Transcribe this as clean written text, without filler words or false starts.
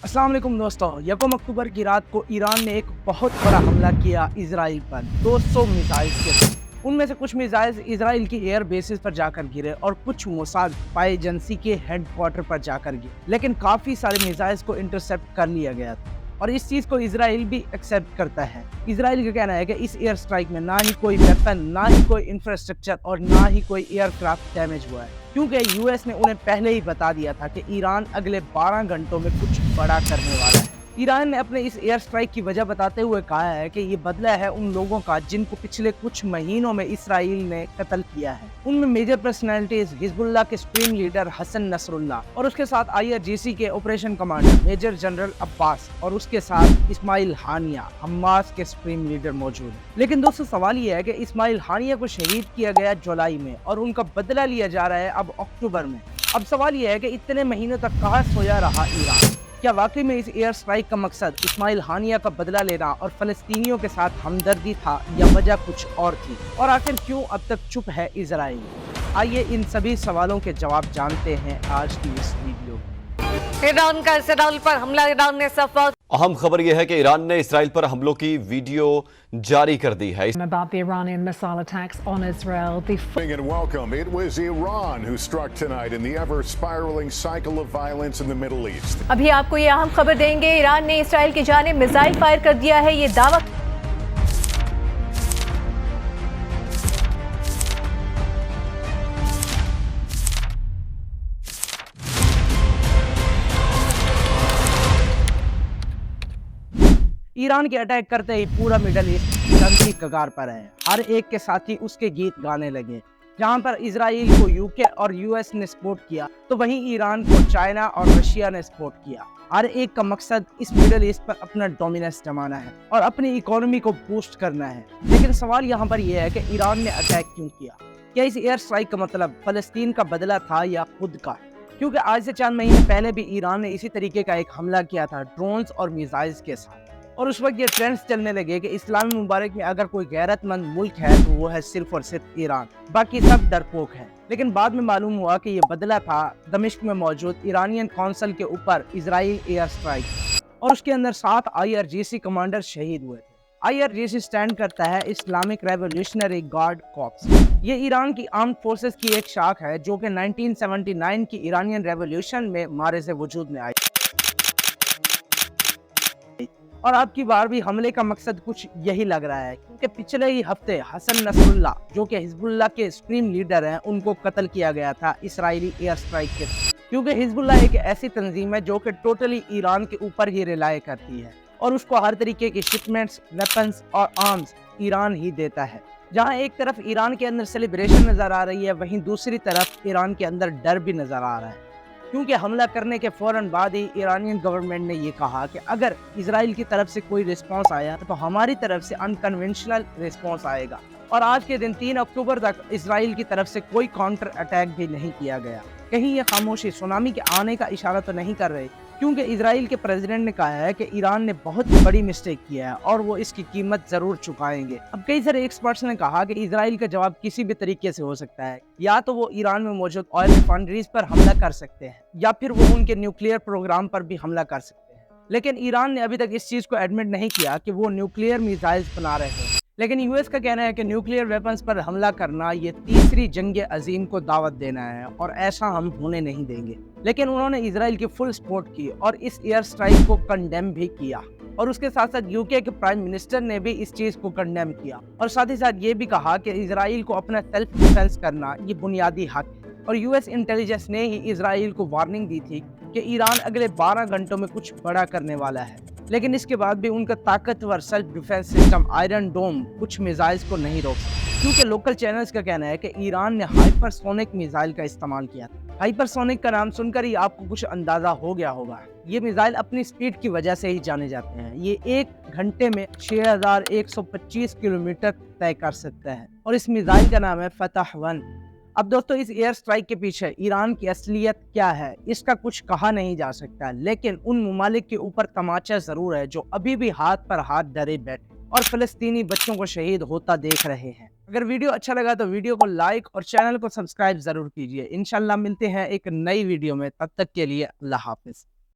अस्सलाम वालेकुम दोस्तों, 1 अक्टूबर की रात को ईरान ने एक बहुत बड़ा हमला किया इसराइल पर 200 मिसाइल के साथ। उनमें से कुछ मिसाइल इसराइल की एयर बेसिस पर जाकर गिरे और कुछ मोसाद स्पाई एजेंसी के हेडक्वार्टर पर जाकर गिरे, लेकिन काफी सारे मिसाइल्स को इंटरसेप्ट कर लिया गया था और इस चीज को इसराइल भी एक्सेप्ट करता है। इसराइल का कहना है कि इस एयर स्ट्राइक में ना ही कोई वेपन, ना ही कोई इंफ्रास्ट्रक्चर और ना ही कोई एयरक्राफ्ट डैमेज हुआ है, क्योंकि यूएस ने उन्हें पहले ही बता दिया था कि ईरान अगले 12 घंटों में कुछ बड़ा करने वाला है। ईरान ने अपने इस एयर स्ट्राइक की वजह बताते हुए कहा है कि ये बदला है उन लोगों का जिनको पिछले कुछ महीनों में इसराइल ने कत्ल किया है। उनमें मेजर पर्सनैलिटीज हिजबुल्लाह के सुप्रीम लीडर हसन नसरुल्लाह और उसके साथ आईआरजीसी के operation commander major general Abbas और उसके साथ इस्माइल हानिया हमास के सुप्रीम लीडर मौजूद है। लेकिन दोस्तों सवाल ये है कि इस्माइल हानिया को शहीद किया गया जुलाई में और उनका बदला लिया जा रहा है अब अक्टूबर में। अब सवाल ये है कि इतने महीनों तक कहाँ सोया रहा ईरान? क्या वाकई में इस एयर स्ट्राइक का मकसद इस्माइल हानिया का बदला लेना और फलस्तीनियों के साथ हमदर्दी था या वजह कुछ और थी? और आखिर क्यों अब तक चुप है इजराइल? आइए इन सभी सवालों के जवाब जानते हैं आज की इस वीडियो में। ईरान का इसराइल पर हमला, ईरान ने सफल। अहम खबर यह है कि ईरान ने इसराइल पर हमलों की वीडियो जारी कर दी है। About the Iranian missile attacks on Israel. And welcome. It was Iran who struck tonight in the ever-spiraling cycle of violence in the Middle East. अभी आपको ये अहम खबर देंगे। ईरान ने इसराइल की जानिब मिसाइल फायर कर दिया है, ये दावा। ईरान के अटैक करते ही पूरा मिडल ईस्ट जंग की कगार पर है। हर एक के साथी उसके गीत गाने लगे। जहां पर इजराइल को यूके और यूएस ने सपोर्ट किया, तो वहीं ईरान को चाइना और रशिया ने सपोर्ट किया। हर एक का मकसद इस मिडल ईस्ट पर अपना डोमिनेंस जमाना है और अपनी इकोनॉमी को बूस्ट करना है। लेकिन सवाल यहाँ पर यह है कि ईरान ने अटैक क्यों किया? क्या इस एयर स्ट्राइक का मतलब फलस्तीन का बदला था या खुद का? क्योंकि आज से चंद महीने पहले भी ईरान ने इसी तरीके का एक हमला किया था ड्रोन्स और मिसाइल्स के साथ, और उस वक्त ये ट्रेंड्स चलने लगे कि इस्लामी मुबारक में अगर कोई गैरतमंद मुल्क है तो वो है सिर्फ और सिर्फ ईरान, बाकी सब डरपोक है। लेकिन बाद में मालूम हुआ कि ये बदला था दमिश्क में मौजूद ईरानियन कौंसल के ऊपर इजराइल एयर स्ट्राइक, और उसके अंदर 7 आईआरजीसी कमांडर शहीद हुए थे। आईआरजीसी स्टैंड करता है इस्लामिक रेवोल्यूशनरी गार्ड कॉर्प्स। ये ईरान की आर्म्ड फोर्सेस की एक शाख है जो कि 1979 की ईरानियन रेवोल्यूशन में मारे से वजूद में आई। और अब की बार भी हमले का मकसद कुछ यही लग रहा है, क्योंकि पिछले ही हफ्ते हसन नसरुल्लाह जो कि हिजबुल्लाह के सुप्रीम लीडर हैं, उनको कत्ल किया गया था इसराइली एयर स्ट्राइक के, क्योंकि हिजबुल्लाह एक ऐसी तंजीम है जो कि टोटली ईरान के ऊपर ही रिलाय करती है और उसको हर तरीके की शिपमेंट्स, वेपन्स और आर्म्स ईरान ही देता है। जहां एक तरफ ईरान के अंदर सेलिब्रेशन नजर आ रही है, वहीं दूसरी तरफ ईरान के अंदर डर भी नजर आ रहा है, क्योंकि हमला करने के फौरन बाद ही ईरानियन गवर्नमेंट ने ये कहा कि अगर इजराइल की तरफ से कोई रिस्पांस आया तो हमारी तरफ से अनकन्वेंशनल रिस्पांस आएगा। और आज के दिन 3 अक्टूबर तक इजराइल की तरफ से कोई काउंटर अटैक भी नहीं किया गया। कहीं ये खामोशी सुनामी के आने का इशारा तो नहीं कर रहे, क्योंकि इजराइल के प्रेसिडेंट ने कहा है कि ईरान ने बहुत बड़ी मिस्टेक किया है और वो इसकी कीमत जरूर चुकाएंगे। अब कई सारे एक्सपर्ट्स ने कहा कि इजराइल का जवाब किसी भी तरीके से हो सकता है, या तो वो ईरान में मौजूद ऑयल रिफाइनरीज पर हमला कर सकते हैं या फिर वो उनके न्यूक्लियर प्रोग्राम पर भी हमला कर सकते हैं। लेकिन ईरान ने अभी तक इस चीज को एडमिट नहीं किया कि वो न्यूक्लियर मिसाइल्स बना रहे हैं। लेकिन यूएस का कहना है कि न्यूक्लियर वेपन्स पर हमला करना ये तीसरी जंग अजीम को दावत देना है और ऐसा हम होने नहीं देंगे। लेकिन उन्होंने इजराइल की फुल सपोर्ट की और इस एयर स्ट्राइक को कंडेम भी किया, और उसके साथ साथ यूके के प्राइम मिनिस्टर ने भी इस चीज को कंडेम किया और साथ ही साथ ये भी कहा कि इजराइल को अपना सेल्फ डिफेंस करना ये बुनियादी हक है। और यूएस इंटेलिजेंस ने ही इजराइल को वार्निंग दी थी कि ईरान अगले 12 घंटों में कुछ बड़ा करने वाला है। लेकिन इसके बाद भी उनका ताकतवर सेल्फ डिफेंस सिस्टम आयरन डोम कुछ मिसाइल्स को नहीं रोक सकता, क्योंकि लोकल चैनल्स का कहना है कि ईरान ने हाइपरसोनिक मिसाइल का इस्तेमाल किया था। हाइपरसोनिक का नाम सुनकर ही आपको कुछ अंदाजा हो गया होगा। ये मिसाइल अपनी स्पीड की वजह से ही जाने जाते हैं। ये 1 घंटे में 6125 किलोमीटर तय कर सकता है और इस मिसाइल का नाम है फतह-1। अब दोस्तों इस एयर स्ट्राइक के पीछे ईरान की असलियत क्या है इसका कुछ कहा नहीं जा सकता, लेकिन उन ममालिक के ऊपर तमाचा जरूर है जो अभी भी हाथ पर हाथ धरे बैठे और फलस्तीनी बच्चों को शहीद होता देख रहे हैं। अगर वीडियो अच्छा लगा तो वीडियो को लाइक और चैनल को सब्सक्राइब जरूर कीजिए। इंशाल्लाह मिलते हैं एक नई वीडियो में, तब तक के लिए अल्लाह हाफिज।